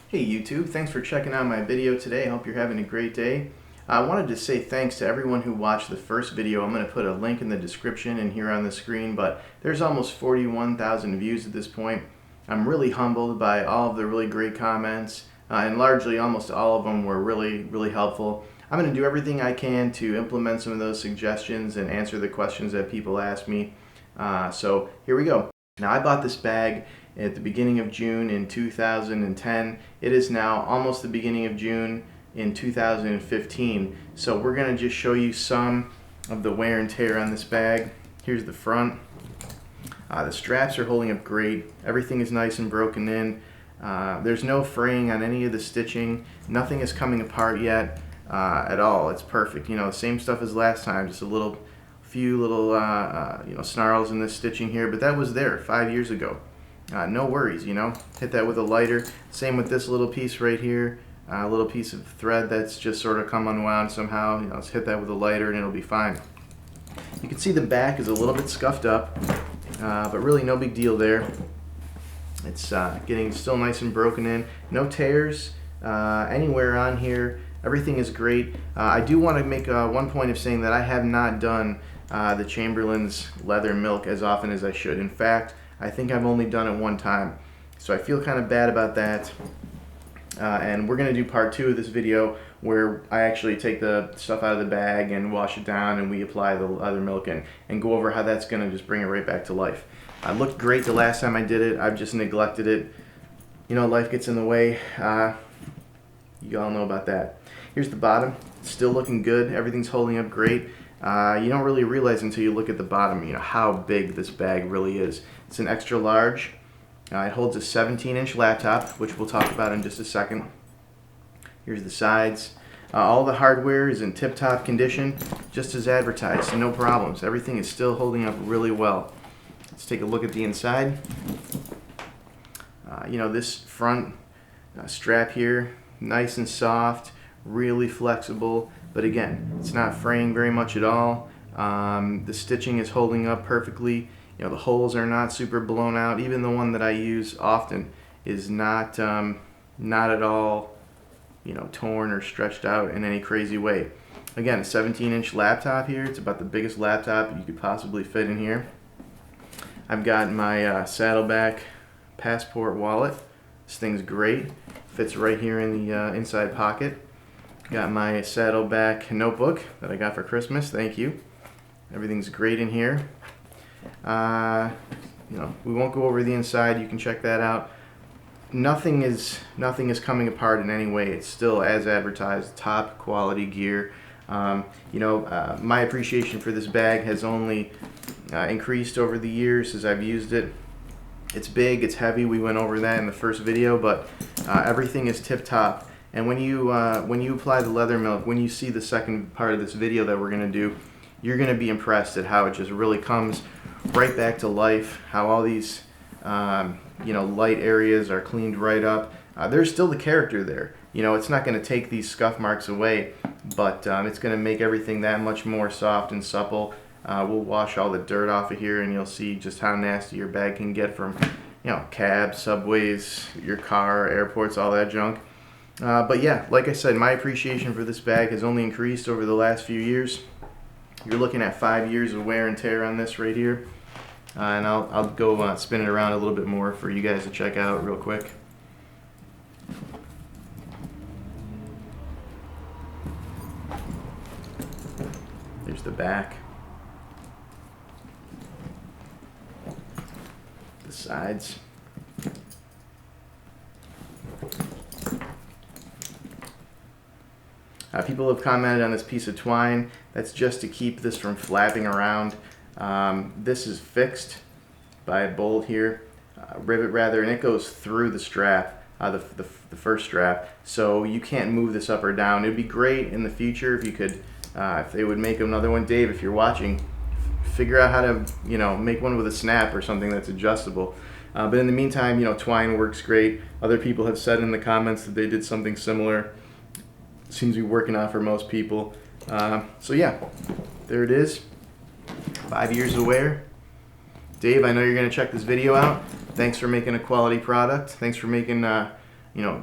Hey YouTube, thanks for checking out my video today. I hope you're having a great day. I wanted to say thanks to everyone who watched the first video. I'm going to put a link in the description and here on the screen, but there's almost 41,000 views at this point. I'm really humbled by all of the really great comments, and largely almost all of them were really helpful. I'm going to do everything I can to implement some of those suggestions and answer the questions that people ask me. So here we go. Now, I bought this bag at the beginning of June in 2010. It is now almost the beginning of June in 2015. So we're going to just show you some of the wear and tear on this bag. Here's the front. The straps are holding up great. Everything is nice and broken in. There's no fraying on any of the stitching. Nothing is coming apart yet at all. It's perfect. You know, the same stuff as last time, just a few little snarls in this stitching here, but that was there 5 years ago. No worries, you know. Hit that with a lighter. Same with this little piece right here, a little piece of thread that's just sort of come unwound somehow. You know, let's hit that with a lighter and it'll be fine. You can see the back is a little bit scuffed up, but really no big deal there. It's getting still nice and broken in. No tears anywhere on here. Everything is great. I do want to make one point of saying that I have not done the Chamberlain's leather milk as often as I should. In fact, I think I've only done it one time. So I feel kind of bad about that. And we're going to do part 2 of this video where I actually take the stuff out of the bag and wash it down and we apply the leather milk and go over how that's going to just bring it right back to life. It looked great the last time I did it. I've just neglected it. You know, life gets in the way. You all know about that. Here's the bottom. It's still looking good. Everything's holding up great. You don't really realize until you look at the bottom, you know, how big this bag really is. It's an extra large. It holds a 17-inch laptop, which we'll talk about in just a second. Here's the sides. All the hardware is in tip-top condition, just as advertised, so no problems. Everything is still holding up really well. Let's take a look at the inside. You know, this front strap here, nice and soft, really flexible, but again, it's not fraying very much at all. The stitching is holding up perfectly. You know, the holes are not super blown out. Even the one that I use often is not at all, you know, torn or stretched out in any crazy way. Again, a 17-inch laptop here. It's about the biggest laptop you could possibly fit in here. I've got my Saddleback passport wallet. This thing's great. Fits right here in the inside pocket. Got my Saddleback notebook that I got for Christmas. Thank you. Everything's great in here. You know, we won't go over the inside. You can check that out. Nothing is coming apart in any way. It's still as advertised, top quality gear. You know, my appreciation for this bag has only increased over the years as I've used it. It's big, it's heavy. We went over that in the first video, but everything is tip-top. And when you apply the leather milk, when you see the second part of this video that we're going to do, you're going to be impressed at how it just really comes right back to life, how all these you know, light areas are cleaned right up. There's still the character there. You know, it's not going to take these scuff marks away, but it's going to make everything that much more soft and supple. We'll wash all the dirt off of here and you'll see just how nasty your bag can get from, you know, cabs, subways, your car, airports, all that junk. But yeah, like I said, my appreciation for this bag has only increased over the last few years. You're looking at 5 years of wear and tear on this right here. And I'll go spin it around a little bit more for you guys to check out real quick. There's the back. The sides. People have commented on this piece of twine. That's just to keep this from flapping around. This is fixed by a bolt here, rivet rather, and it goes through the strap, the first strap, so you can't move this up or down. It'd be great in the future if you could, if they would make another one. Dave, if you're watching, figure out how to, you know, make one with a snap or something that's adjustable. But in the meantime, you know, twine works great. Other people have said in the comments that they did something similar. Seems to be working out for most people. So yeah, there it is. 5 years of wear. Dave, I know you're going to check this video out. Thanks for making a quality product. Thanks for making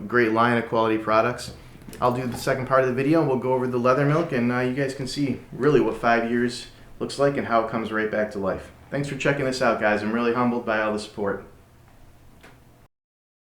great line of quality products. I'll do the second part of the video and we'll go over the leather milk, and you guys can see really what 5 years looks like and how it comes right back to life. Thanks for checking this out, guys. I'm really humbled by all the support.